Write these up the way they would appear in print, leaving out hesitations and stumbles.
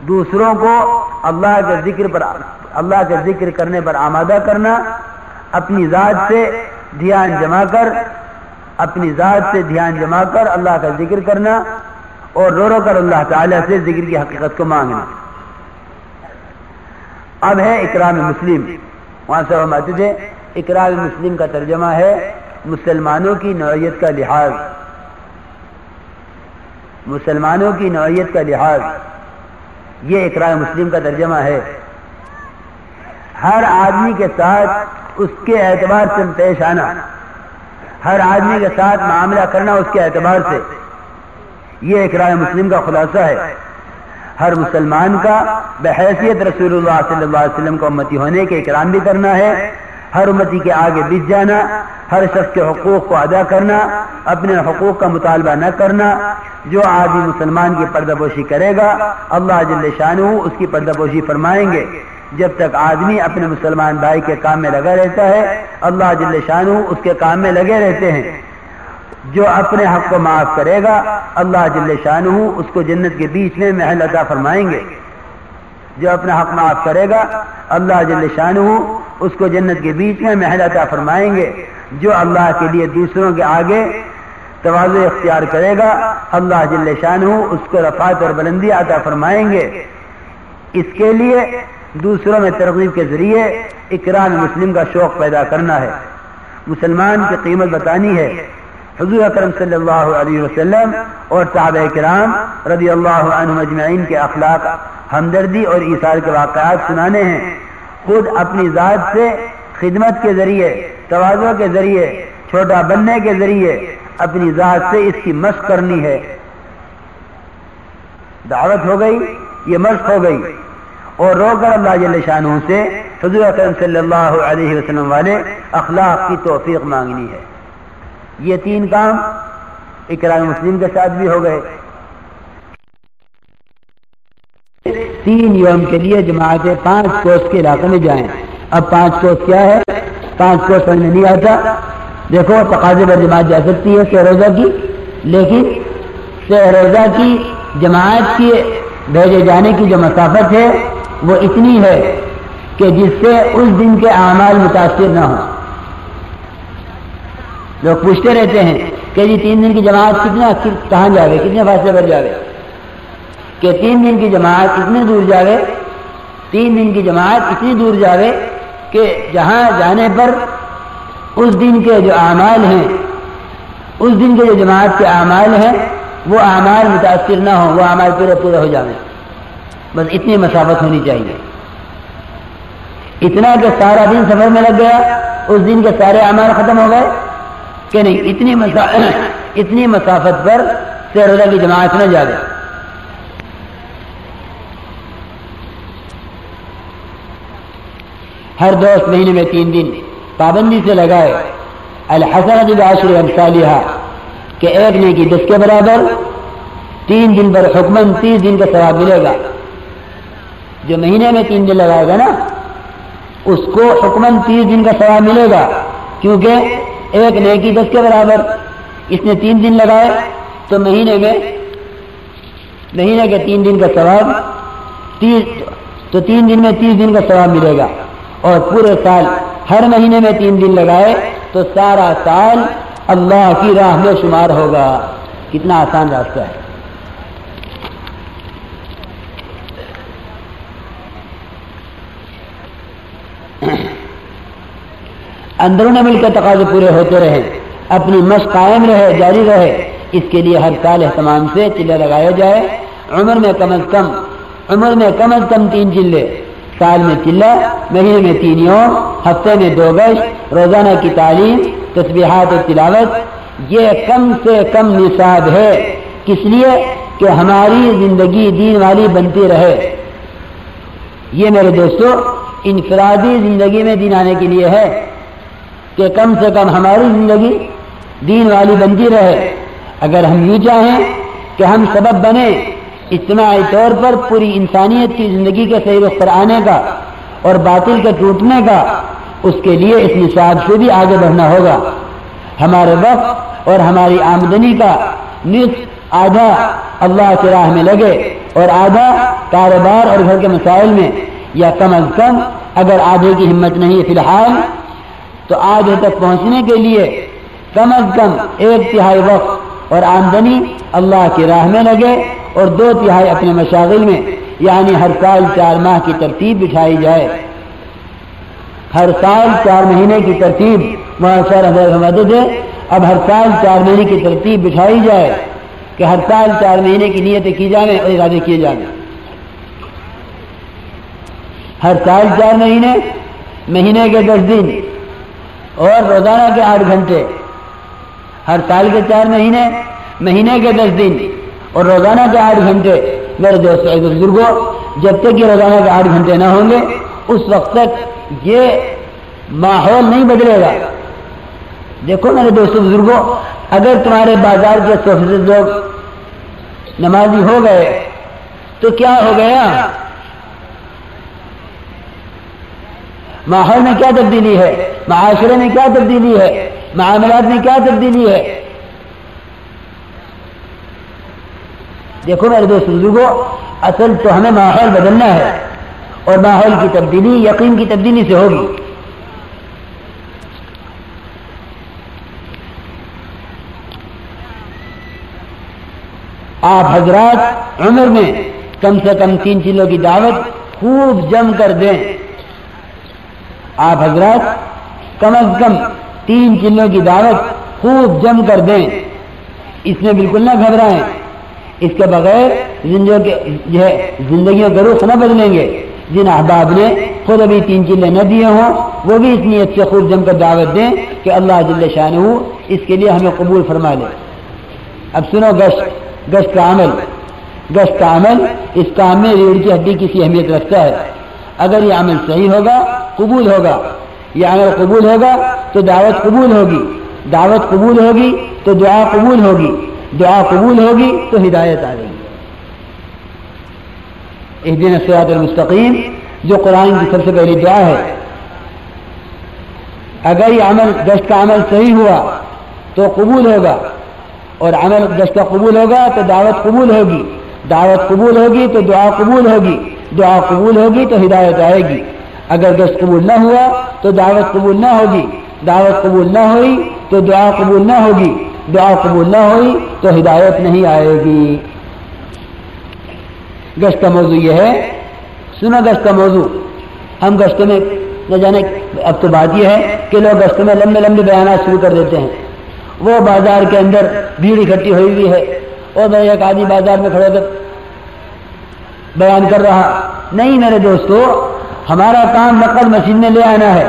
دوسروں کو اللہ کے ذکر کرنے پر آمادہ کرنا، اپنی ذات سے دھیان جما کر اللہ کا ذکر کرنا، اور رو کر اللہ تعالی سے ذکر کی حقیقت کو مانگنا۔ اب ہے اکرام مسلم، وہاں سے فرماتے تھے اکرام مسلم کا ترجمہ ہے مسلمانوں کی نوعیت کا لحاظ، مسلمانوں کی نوعیت کا لحاظ، یہ اکرام مسلم کا ترجمہ ہے۔ ہر آدمی کے ساتھ اس کے اعتبار سے پیش آنا، ہر آدمی کے ساتھ معاملہ کرنا اس کے اعتبار سے، یہ اکرام مسلم کا خلاصہ ہے۔ ہر مسلمان کا بحیثیت رسول اللہ صلی اللہ علیہ وسلم کا امتی ہونے کے اکرام بھی کرنا ہے، ہر امتی کے آگے بچ جانا، ہر شخص کے حقوق کو ادا کرنا، اپنے حقوق کا مطالبہ نہ کرنا۔ جو آدمی مسلمان کی پردہ پوشی کرے گا اللہ جل شانہ اس کی پردہ پوشی فرمائیں گے۔ جب تک آدمی اپنے مسلمان بھائی کے کام میں لگا رہتا ہے اللہ جل شانہ اس کے کام میں لگے رہتے ہیں۔ جو اپنے حق کو معاف کرے گا اللہ جل شانہ اس کو جنت کے بیچ میں محل عطا فرمائیں گے۔ جو اپنا حق معاف کرے گا اللہ جل شانہ اس کو جنت کے بیچ میں محل عطا فرمائیں گے۔ جو اللہ کے لیے دوسروں کے آگے تواضع اختیار کرے گا اللہ جل شانہ اس کو رفعت اور بلندی عطا فرمائیں گے۔ اس کے لیے دوسروں میں ترغیب کے ذریعے اکرام مسلم کا شوق پیدا کرنا ہے، مسلمان کی قیمت بتانی ہے۔ حضور اکرم صلی اللہ علیہ وسلم اور صحابہ کرام رضی اللہ عنہم اجمعین کے اخلاق، ہمدردی اور ایثار کے واقعات سنانے ہیں۔ خود اپنی ذات سے خدمت کے ذریعے، تواضع کے ذریعے، چھوٹا بننے کے ذریعے اپنی ذات سے اس کی مشق کرنی ہے۔ دعوت ہو گئی، یہ مشق ہو گئی، اور رو کر اللہ جل شانہ سے حضور اکرم صلی اللہ علیہ وسلم والے اخلاق کی توفیق مانگنی ہے۔ یہ تین کام اکرام مسلم کے ساتھ بھی ہو گئے۔ 3 یوم کے لیے جماعتیں 5 کوس کے علاقے میں جائیں۔ اب 5 کوس کیا ہے؟ 5 کوس سمجھ نہیں آتا۔ دیکھو تقاضے پر جماعت جا سکتی ہے سہ روزہ کی، لیکن سہ روزہ کی جماعت کی بھیجے جانے کی جو مسافت ہے وہ اتنی ہے کہ جس سے اس دن کے اعمال متاثر نہ ہوں۔ لوگ پوچھتے رہتے ہیں کہ جی 3 دن کی جماعت کہاں جاوے، کتنے فاصلے پر جاوے، کہ 3 دن کی جماعت اتنے دور جاوے، 3 دن کی جماعت اتنی دور جاوے کہ جہاں جانے پر اس دن کے جو اعمال ہیں، اس دن کے جو جماعت کے اعمال ہیں وہ اعمال متاثر نہ ہوں، وہ اعمال پورے ہو جائیں۔ بس اتنی مسافت ہونی چاہیے، اتنا کہ سارا دن سفر میں لگ گیا، اس دن کے سارے اعمال ختم ہو گئے کہ نہیں، اتنی مسافت پر سہ روزہ کی جماعت نہ جاوے۔ ہر دوست مہینے میں 3 دن پابندی سے لگائے۔ الحسنۃ بعشر امثالها کہ 1 نیکی 10 کے برابر، 3 دن پر حکماً 30 دن کا ثواب ملے گا۔ جو مہینے میں 3 دن لگائے گا نا اس کو حکماً 30 دن کا ثواب ملے گا، کیونکہ 1 نیکی 10 کے برابر، اس نے 3 دن لگائے تو مہینے کے 3 دن کا ثواب 30، تو 3 دن میں 30 دن کا ثواب ملے گا، اور پورے سال ہر مہینے میں 3 دن لگائے تو سارا سال اللہ کی راہ میں شمار ہوگا۔ کتنا آسان راستہ ہے۔ اندرون ملک کے تقاضے پورے ہوتے رہے، اپنی مشق قائم رہے، جاری رہے، اس کے لیے ہر سال اہتمام سے چلے لگایا جائے۔ عمر میں کم از کم 3 چلے، سال میں چلہ، مہینے میں 3 یوم، ہفتے میں 2 گشت، روزانہ کی تعلیم، تسبیحات و تلاوت، یہ کم سے کم نصاب ہے۔ کس لیے؟ کہ ہماری زندگی دین والی بنتی رہے۔ یہ میرے دوستو انفرادی زندگی میں دین آنے کے لیے ہے کہ کم سے کم ہماری زندگی دین والی بنتی رہے۔ اگر ہم یوں چاہیں کہ ہم سبب بنے اجتماعی طور پر پوری انسانیت کی زندگی کے صحیح رخ پر آنے کا اور باطل کے ٹوٹنے کا، اس کے لیے اس نصاب سے بھی آگے بڑھنا ہوگا۔ ہمارے وقت اور ہماری آمدنی کا نصف آدھا اللہ کی راہ میں لگے، اور آدھا کاروبار اور گھر کے مسائل میں، یا کم از کم اگر آدھے کی ہمت نہیں ہے فی الحال تو آدھے تک پہنچنے کے لیے کم از کم 1/3 وقت اور آمدنی اللہ کی راہ میں لگے اور 2/3 اپنے مشاغل میں، یعنی ہر سال 4 ماہ کی ترتیب بٹھائی جائے، ہر سال 4 مہینے کی ترتیب مدد ہے۔ اب ہر سال 4 مہینے کی ترتیب بٹھائی جائے کہ ہر سال 4 مہینے کی نیتیں کی جائیں اور ارادے کیے جائیں، ہر سال 4 مہینے، مہینے کے 10 دن اور روزانہ کے 8 گھنٹے، ہر سال کے 4 مہینے، مہینے کے 10 دن اور روزانہ کے 8 گھنٹے۔ میرے دوست بزرگوں، جب تک یہ روزانہ کے 8 گھنٹے نہ ہوں گے اس وقت تک یہ ماحول نہیں بدلے گا۔ دیکھو میرے دوستوں بزرگوں، اگر تمہارے بازار کے 100% لوگ نمازی ہو گئے تو کیا ہو گیا؟ ماحول میں کیا تبدیلی ہے، معاشرے میں کیا تبدیلی ہے، معاملات میں کیا تبدیلی ہے؟ دیکھو میرے دوست بزرگوں، اصل تو ہمیں ماحول بدلنا ہے اور ماحول کی تبدیلی یقین کی تبدیلی سے ہوگی۔ آپ حضرات عمر میں کم سے کم 3 چیزوں کی دعوت خوب جم کر دیں۔ آپ حضرات کم از کم 3 چیزوں کی دعوت خوب جم کر دیں، اس میں بالکل نہ گھبرائیں، اس کے بغیر زندگیوں کے رخ نہ بدلیں گے۔ جن احباب نے خود ابھی 3 چیزیں نہ دیے ہوں وہ بھی اس نیت سے خوب جم کر دعوت دیں کہ اللہ جل شانہ اس کے لیے ہمیں قبول فرما لے۔ اب سنو، گشت کا عمل اس کام میں ریڑھ کی ہڈی کی سی اہمیت رکھتا ہے۔ اگر یہ عمل صحیح ہوگا قبول ہوگا، یہ عمل قبول ہوگا تو دعوت قبول ہوگی، دعوت قبول ہوگی تو دعا قبول ہوگی، دعا قبول ہوگی تو ہدایت آ گئی۔ اہدنا الصراط المستقیم جو قرآن کی سب سے پہلی دعا ہے، اگر یہ گشت کا عمل صحیح ہوا تو قبول ہوگا، اور عمل گشت کا قبول ہوگا تو دعوت قبول ہوگی، دعوت قبول ہوگی تو دعا قبول ہوگی، دعا قبول ہوگی تو ہدایت آئے گی۔ اگر گشت قبول نہ ہوا تو دعوت قبول نہ ہوگی، دعوت قبول نہ ہوئی تو دعا قبول نہ ہوگی، دعا قبول نہ ہوئی تو ہدایت نہیں آئے گی۔ گشت کا موضوع یہ ہے، سنو گشت کا موضوع، ہم گشت میں نہ جانے، اب تو بات یہ ہے کہ لوگ گشت میں لمبے لمبے بیانات شروع کر دیتے ہیں۔ وہ بازار کے اندر بھیڑ اکٹھی ہوئی ہے اور میں ایک آدمی بازار میں کھڑے کر بیان کر رہا، نہیں میرے دوستو، ہمارا کام نقل مشین میں لے آنا ہے۔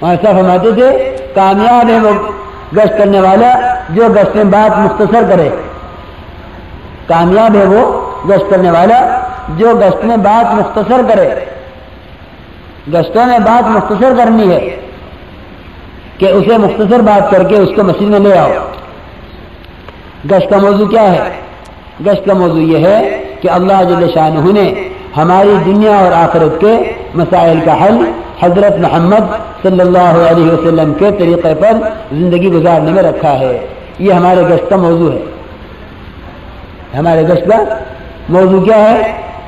ایسا فرماتے تھے کامیاب ہے وہ گشت کرنے والا جو گشت میں بات مختصر کرے، کامیاب ہے وہ گشت کرنے والا جو گشت میں بات مختصر کرے۔ گشتوں میں بات مختصر کرنی ہے کہ اسے مختصر بات کر کے اس کو مسجد میں لے آؤ۔ گشت کا موضوع کیا ہے؟ گشت کا موضوع یہ ہے کہ اللہ جل شانہ نے ہماری دنیا اور آخرت کے مسائل کا حل حضرت محمد صلی اللہ علیہ وسلم کے طریقے پر زندگی گزارنے میں رکھا ہے۔ یہ ہمارے گشت کا موضوع ہے۔ ہمارے گشت کا موضوع کیا ہے؟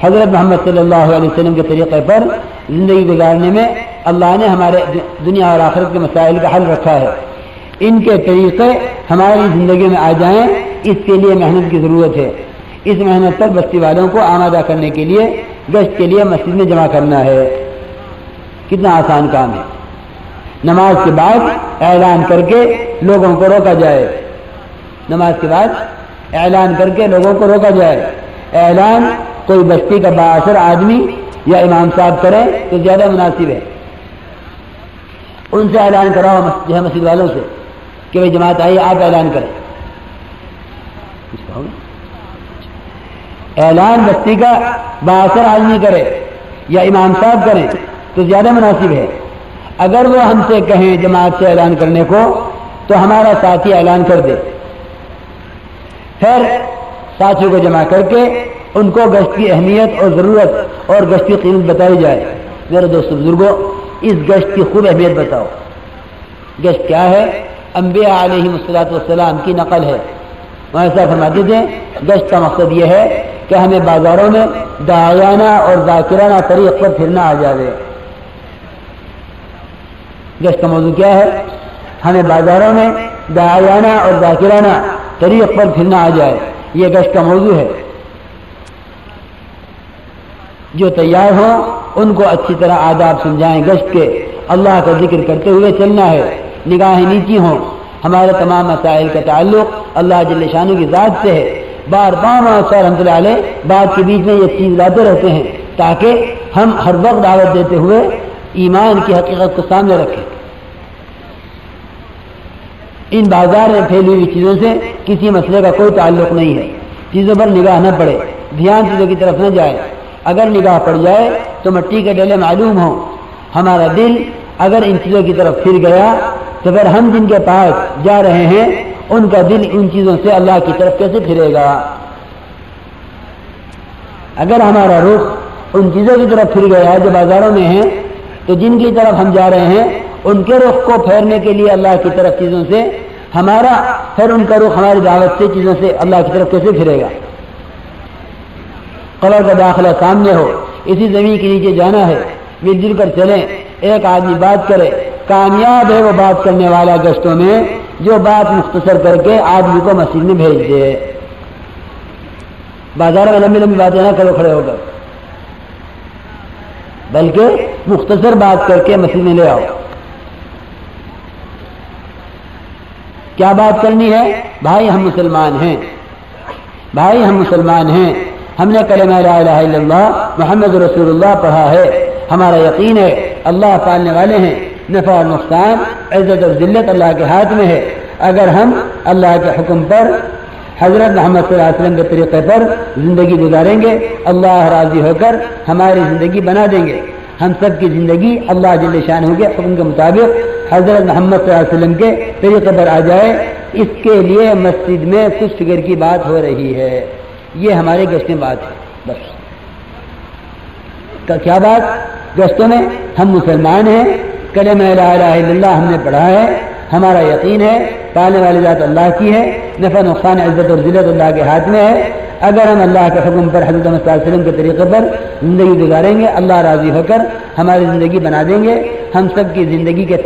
حضرت محمد صلی اللہ علیہ وسلم کے طریقے پر زندگی گزارنے میں اللہ نے ہمارے دنیا اور آخرت کے مسائل کا حل رکھا ہے۔ ان کے طریقے ہماری زندگی میں آ جائیں، اس کے لیے محنت کی ضرورت ہے۔ اس محنت پر بستی والوں کو آمادہ کرنے کے لیے گشت کے لیے مسجد میں جمع کرنا ہے۔ کتنا آسان کام ہے۔ نماز کے بعد اعلان کر کے لوگوں کو روکا جائے، نماز کے بعد اعلان کر کے لوگوں کو روکا جائے۔ اعلان کوئی بستی کا بااثر آدمی یا امام صاحب کریں تو زیادہ مناسب ہے۔ ان سے اعلان کراؤ مسجد والوں سے کہ بھائی جماعت آئیے، آپ اعلان کریں۔ اعلان بستی کا بااثر آدمی کرے یا امام صاحب کریں تو زیادہ مناسب ہے۔ اگر وہ ہم سے کہیں جماعت سے اعلان کرنے کو تو ہمارا ساتھی اعلان کر دے، پھر ساتھیوں کو جمع کر کے ان کو گشت کی اہمیت اور ضرورت اور گشت کی قیمت بتائی جائے۔ میرے دوست بزرگوں، اس گشت کی خوب اہمیت بتاؤ۔ گشت کیا ہے؟ انبیاء علیہ الصلوۃ والسلام کی نقل ہے۔ وہاں صاحب فرماتے تھے گشت کا مقصد یہ ہے کہ ہمیں بازاروں میں داعیانہ اور ذاکرانہ طریق پر پھرنا آ جائے. گشت کا موضوع کیا ہے؟ ہمیں بازاروں میں داعیانہ اور ذاکرانہ طریق پر پھرنا آ جائے. یہ گشت کا موضوع ہے. جو تیار ہوں ان کو اچھی طرح آداب سمجھائیں گشت کے. اللہ کا ذکر کرتے ہوئے چلنا ہے. نگاہیں نیچی ہوں. ہمارے تمام مسائل کا تعلق اللہ جل شانہ کی ذات سے ہے. بار بار رحمۃ اللہ علیہ بات کے بیچ میں یہ چیز لاتے رہتے ہیں تاکہ ہم ہر وقت دعوت دیتے ہوئے ایمان کی حقیقت کو سامنے رکھیں. ان بازار میں پھیلی ہوئی چیزوں سے کسی مسئلے کا کوئی تعلق نہیں ہے. چیزوں پر نگاہ نہ پڑے, دھیان چیزوں کی طرف نہ جائے. اگر نگاہ پڑ جائے تو مٹی کے ڈلے معلوم ہوں. ہمارا دل اگر ان چیزوں کی طرف پھر گیا تو پھر ہم جن کے پاس جا رہے ہیں ان کا دل ان چیزوں سے اللہ کی طرف کیسے پھرے گا؟ اگر ہمارا رخ ان چیزوں کی طرف پھر گیا جو بازاروں میں ہیں تو جن کی طرف ہم جا رہے ہیں ان کے رخ کو پھیرنے کے لیے اللہ کی طرف چیزوں سے ہمارا پھر ان کا رخ ہماری دعوت سے چیزوں سے اللہ کی طرف کیسے پھرے گا؟ قبر کا داخلہ سامنے ہو, اسی زمین کے نیچے جانا ہے, مل جل کر چلیں. ایک آدمی بات کرے, کامیاب ہے وہ بات کرنے والا گشتوں میں جو بات مختصر کر کے آدمی کو مسجد میں بھیج دے. بازار میں لمبی لمبی باتیں نہ کرو کھڑے ہو کر, بلکہ مختصر بات کر کے مسجد میں لے آؤ. کیا بات کرنی ہے؟ بھائی ہم مسلمان ہیں, بھائی ہم مسلمان ہیں, ہم نے کلمہ لا الہ الا اللہ محمد رسول اللہ پڑھا ہے, ہمارا یقین ہے اللہ پالنے والے ہیں, نفع اور نقصان عزت اور ذلت اللہ کے ہاتھ میں ہے. اگر ہم اللہ کے حکم پر حضرت محمد صلی اللہ علیہ وسلم کے طریقے پر زندگی گزاریں گے, اللہ راضی ہو کر ہماری زندگی بنا دیں گے. ہم سب کی زندگی اللہ جل شانہ کے حکم کے مطابق حضرت محمد صلی اللہ علیہ وسلم کے طریقے پر آ جائے. اس کے لیے مسجد میں کچھ فکر کی بات ہو رہی ہے. یہ ہمارے گشت میں بات ہے. بس کیا بات؟ گشتوں میں ہم مسلمان ہیں, کلمہ لا الہ الا اللہ ہم نے پڑھا ہے, ہمارا یقین ہے پالنے والی ذات اللہ کی ہے, نفع نقصان عزت اور ذلت اللہ کے ہاتھ میں ہے. اگر ہم اللہ کے حکم پر حضرت محمد صلی اللہ علیہ وسلم کے طریقے پر زندگی گزاریں گے اللہ راضی ہو کر ہماری زندگی بنا دیں گے. ہم سب کی زندگی کے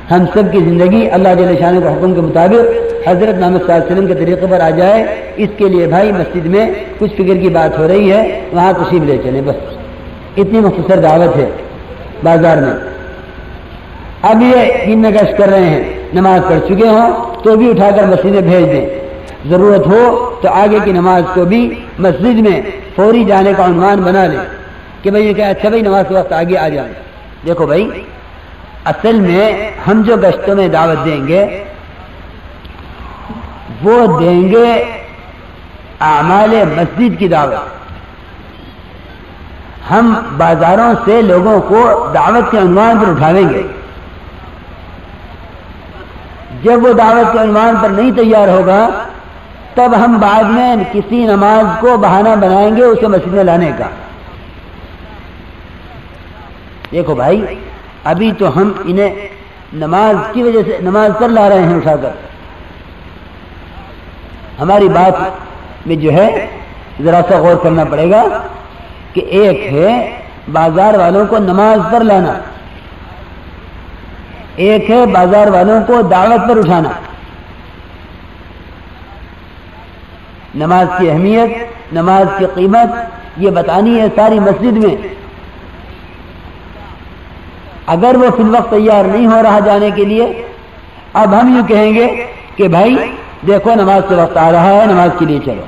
ہم سب کی زندگی اللہ جل شانہ کے حکم کے مطابق حضرت محمد صلی اللہ علیہ وسلم کے طریقے پر آ جائے. اس کے لیے بھائی مسجد میں کچھ فکر کی بات ہو رہی ہے, وہاں تشریف لے چلیں. بس اتنی مختصر دعوت ہے بازار میں. اب یہ دن میں گشت کر رہے ہیں, نماز پڑھ چکے ہوں تو بھی اٹھا کر مسجد میں بھیج دیں. ضرورت ہو تو آگے کی نماز کو بھی مسجد میں فوری جانے کا عنوان بنا لیں کہ بھائی کہ اچھا بھائی نماز کے وقت آگے آ جائیں. دیکھو بھائی, اصل میں ہم جو گشتوں میں دعوت دیں گے وہ دیں گے اعمال مسجد کی دعوت. ہم بازاروں سے لوگوں کو دعوت کے عنوان پر اٹھاویں گے. جب وہ دعوت کے عنوان پر نہیں تیار ہوگا تب ہم بعد میں کسی نماز کو بہانہ بنائیں گے اسے مسجد میں لانے کا. دیکھو بھائی, ابھی تو ہم انہیں نماز کی وجہ سے نماز پر لا رہے ہیں اٹھا کر. ہماری بات میں جو ہے ذرا سا غور کرنا پڑے گا کہ ایک ہے بازار والوں کو نماز پر لانا, ایک ہے بازار والوں کو دعوت پر اٹھانا. نماز کی اہمیت, نماز کی قیمت یہ بتانی ہے ساری مسجد میں. اگر وہ فی الوقت تیار نہیں ہو رہا جانے کے لیے, اب ہم یوں کہیں گے کہ بھائی دیکھو نماز کے وقت آ رہا ہے, نماز کے لیے چلو.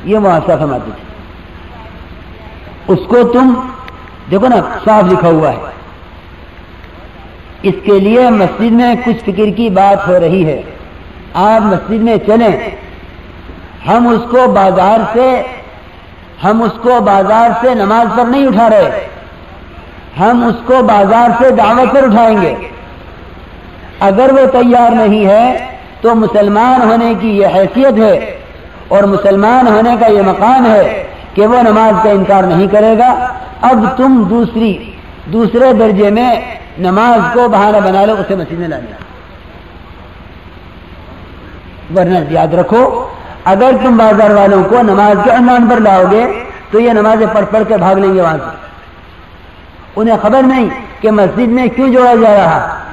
یہ معاشرہ فرماتے تھے. اس کو تم دیکھو نا صاف لکھا ہوا ہے. اس کے لیے مسجد میں کچھ فکر کی بات ہو رہی ہے, آپ مسجد میں چلیں. ہم اس کو بازار سے نماز پر نہیں اٹھا رہے, ہم اس کو بازار سے دعوت پر اٹھائیں گے. اگر وہ تیار نہیں ہے تو مسلمان ہونے کی یہ حیثیت ہے اور مسلمان ہونے کا یہ مقام ہے کہ وہ نماز کا انکار نہیں کرے گا. اب تم دوسرے درجے میں نماز کو بہانہ بنا لو اسے مسجد میں لانا. ورنہ یاد رکھو اگر تم بازار والوں کو نماز کے عنوان پر لاؤ گے تو یہ نمازیں پڑھ پڑھ کے بھاگ لیں گے وہاں سے. انہیں خبر نہیں کہ مسجد میں کیوں جوڑا جا رہا.